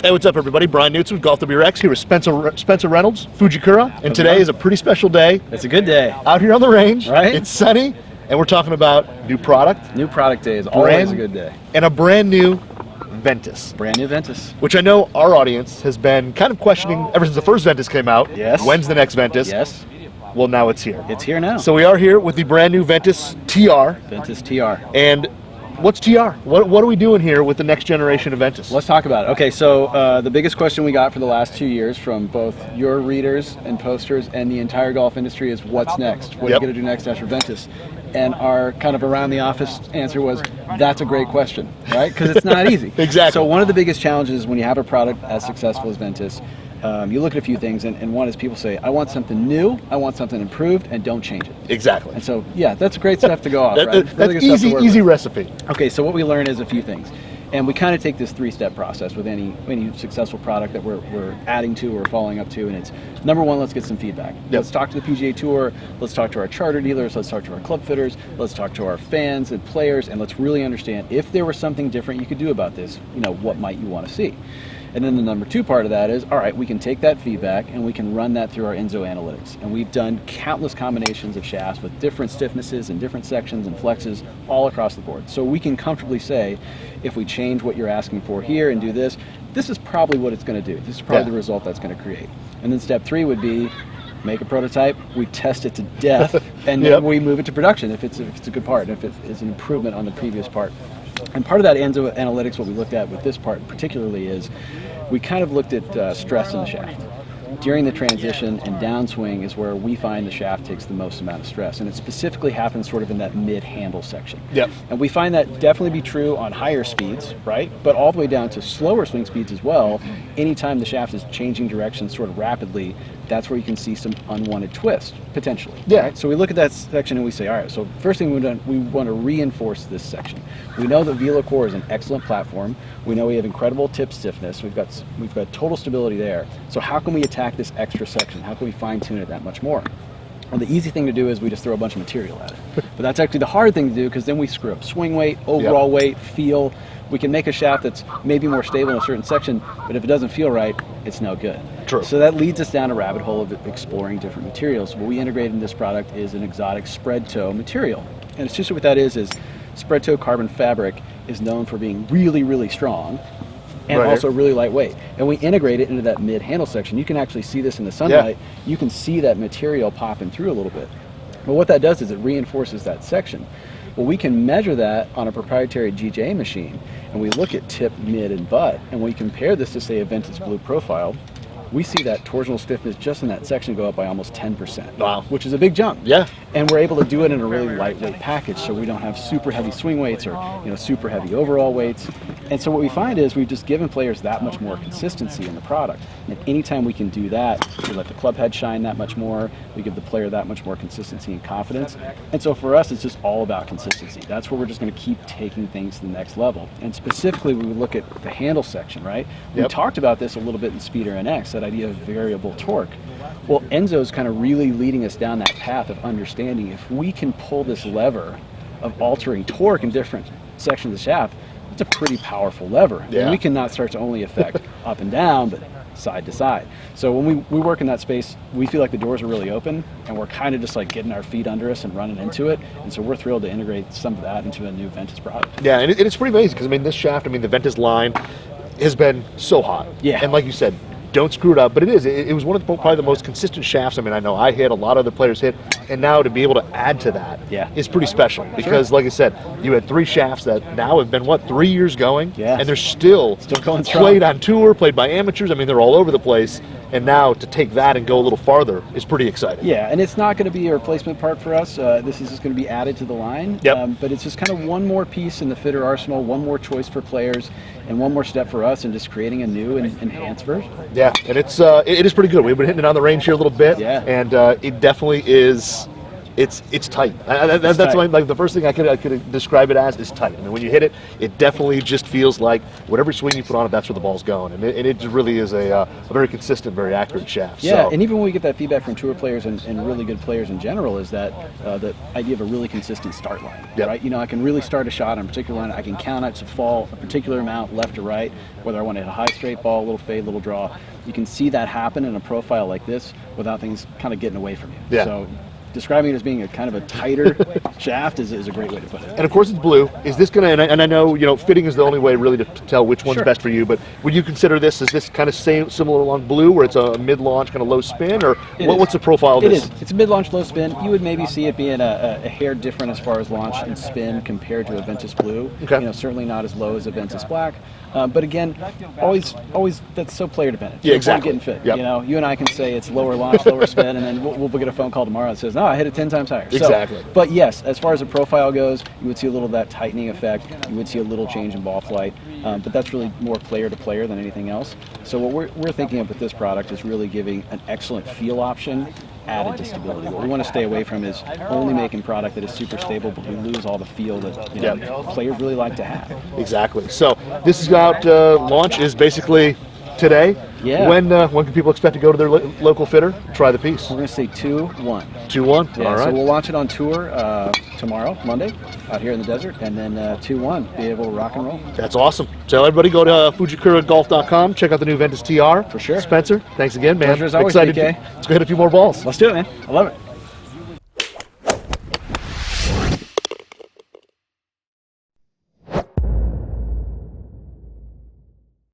Hey, what's up, everybody? Brian Knudson with Golf WRX here with Spencer Reynolds, Fujikura, and today is a pretty special day. It's a good day. Out here on the range, right? It's sunny, and we're talking about new product. New product day is always a good day. And a brand new Ventus. Brand new Ventus. Which I know our audience has been kind of questioning ever since the first Ventus came out. Yes. When's the next Ventus? Yes. Well, now it's here. It's here now. So we are here with the brand new Ventus TR. Ventus TR. And what's TR? What are we doing here with the next generation of Ventus? Let's talk about it. Okay, so the biggest question we got for the last 2 years from both your readers and posters and the entire golf industry is what's next? What are you going to do next after Ventus? And our kind of around the office answer was, that's a great question, right? Because it's not easy. Exactly. So one of the biggest challenges when you have a product as successful as Ventus, you look at a few things, and one is people say, I want something new, I want something improved, and don't change it. Exactly. And so, yeah, that's great stuff to go off, right? That's easy recipe. Okay, so what we learn is a few things. And we kind of take this three-step process with any successful product that we're adding to or following up to, and it's, number one, let's get some feedback. Yep. Let's talk to the PGA Tour, let's talk to our charter dealers, let's talk to our club fitters, let's talk to our fans and players, and let's really understand if there was something different you could do about this, what might you want to see? And then the number two part of that is, all right, we can take that feedback and we can run that through our Enzo analytics. And we've done countless combinations of shafts with different stiffnesses and different sections and flexes all across the board. So we can comfortably say, if we change what you're asking for here and do this, this is probably what it's going to do. This is probably the result that's going to create. And then step three would be, make a prototype, we test it to death, and then we move it to production if it's a good part, if it is an improvement on the previous part. And part of that Enzo analytics, what we looked at with this part particularly is, we kind of looked at stress in the shaft. During the transition and downswing is where we find the shaft takes the most amount of stress, and it specifically happens sort of in that mid-handle section. Yep. And we find that definitely be true on higher speeds, right? But all the way down to slower swing speeds as well. Anytime the shaft is changing direction sort of rapidly, that's where you can see some unwanted twist, potentially. Yeah. Right? So we look at that section and we say, all right, so first thing we want to reinforce this section. We know that VeloCore is an excellent platform. We know we have incredible tip stiffness. We've got total stability there. So how can we attack this extra section? How can we fine tune it that much more? Well, the easy thing to do is we just throw a bunch of material at it. But that's actually the hard thing to do, because then we screw up swing weight, overall weight, feel. We can make a shaft that's maybe more stable in a certain section, but if it doesn't feel right, it's no good. True. So that leads us down a rabbit hole of exploring different materials. What we integrate in this product is an exotic spread toe material. And essentially what that is spread toe carbon fabric is known for being really, really strong and also really lightweight. And we integrate it into that mid-handle section. You can actually see this in the sunlight. You can see that material popping through a little bit. But what that does is it reinforces that section. Well, we can measure that on a proprietary GJ machine, and we look at tip, mid, and butt, and we compare this to, say, a Ventus Blue profile. We see that torsional stiffness just in that section go up by almost 10%. Wow. Which is a big jump. Yeah. And we're able to do it in a really lightweight package, so we don't have super heavy swing weights or super heavy overall weights. And so what we find is we've just given players that much more consistency in the product. And anytime we can do that, we let the club head shine that much more, we give the player that much more consistency and confidence. And so for us, it's just all about consistency. That's where we're just going to keep taking things to the next level. And specifically, we look at the handle section, right? We talked about this a little bit in Speeder NX, that idea of variable torque. Well, Enzo's kind of really leading us down that path of understanding if we can pull this lever of altering torque in different sections of the shaft, it's a pretty powerful lever. Yeah. And we can not start to only affect up and down, but side to side. So when we work in that space, we feel like the doors are really open, and we're kind of just like getting our feet under us and running into it. And so we're thrilled to integrate some of that into a new Ventus product. Yeah, and it's pretty amazing, because I mean, this shaft, the Ventus line has been so hot. Yeah. And like you said, don't screw it up, but it was one of probably the most consistent shafts. I know I hit, a lot of other players hit, and now to be able to add to that is pretty special, because like I said, you had 3 shafts that now have been 3 years going, and they're still going strong. Played on tour, played by amateurs. They're all over the place, and now to take that and go a little farther is pretty exciting. Yeah, and it's not going to be a replacement part for us. This is just going to be added to the line. But it's just kind of one more piece in the fitter arsenal, one more choice for players, and one more step for us in just creating a new and enhanced version. Yeah, and it is pretty good. We've been hitting it on the range here a little bit, and it definitely is it's tight. That's tight. like the first thing I could describe it as is tight. I mean, when you hit it, it definitely just feels like whatever swing you put on it, that's where the ball's going, and it really is a very consistent, very accurate shaft. Yeah, so. and even when we get that feedback from tour players and really good players in general, is that the idea of a really consistent start line, right? You know, I can really start a shot on a particular line. I can count it to fall a particular amount left or right, whether I want to hit a high straight ball, a little fade, little draw. You can see that happen in a profile like this without things kind of getting away from you. Yeah. So describing it as being a kind of a tighter shaft is a great way to put it. And of course it's blue. Is this going to, and I know, you know, fitting is the only way really to tell which one's best for you, but would you consider this, is this kind of similar along blue, where it's a mid-launch kind of low spin, or what's the profile of this? It is. It's a mid-launch low spin. You would maybe see it being a hair different as far as launch and spin compared to a Ventus Blue. Okay. You know, certainly not as low as a Ventus Black. But again, always that's so player dependent. Yeah, exactly. Getting fit. Yep. You know, you and I can say it's lower launch, lower spin, and then we'll get a phone call tomorrow that says, no, I hit it 10 times higher. Exactly. So, but yes, as far as the profile goes, you would see a little of that tightening effect. You would see a little change in ball flight. But that's really more player to player than anything else. So what we're thinking of with this product is really giving an excellent feel option added to stability. What we want to stay away from is only making product that is super stable, but we lose all the feel that players really like to have. Exactly. So this is out, launch is basically today. Yeah. When can people expect to go to their local fitter, try the piece? We're going to say 2-1. 2-1? Yeah, all right. so we'll launch it on tour tomorrow, Monday, out here in the desert, and then 2-1, be able to rock and roll. That's awesome. Tell everybody, go to FujikuraGolf.com, check out the new Ventus TR. For sure. Spencer, thanks again, man. Pleasure as always, Excited. DK. Let's go hit a few more balls. Let's do it, man. I love it.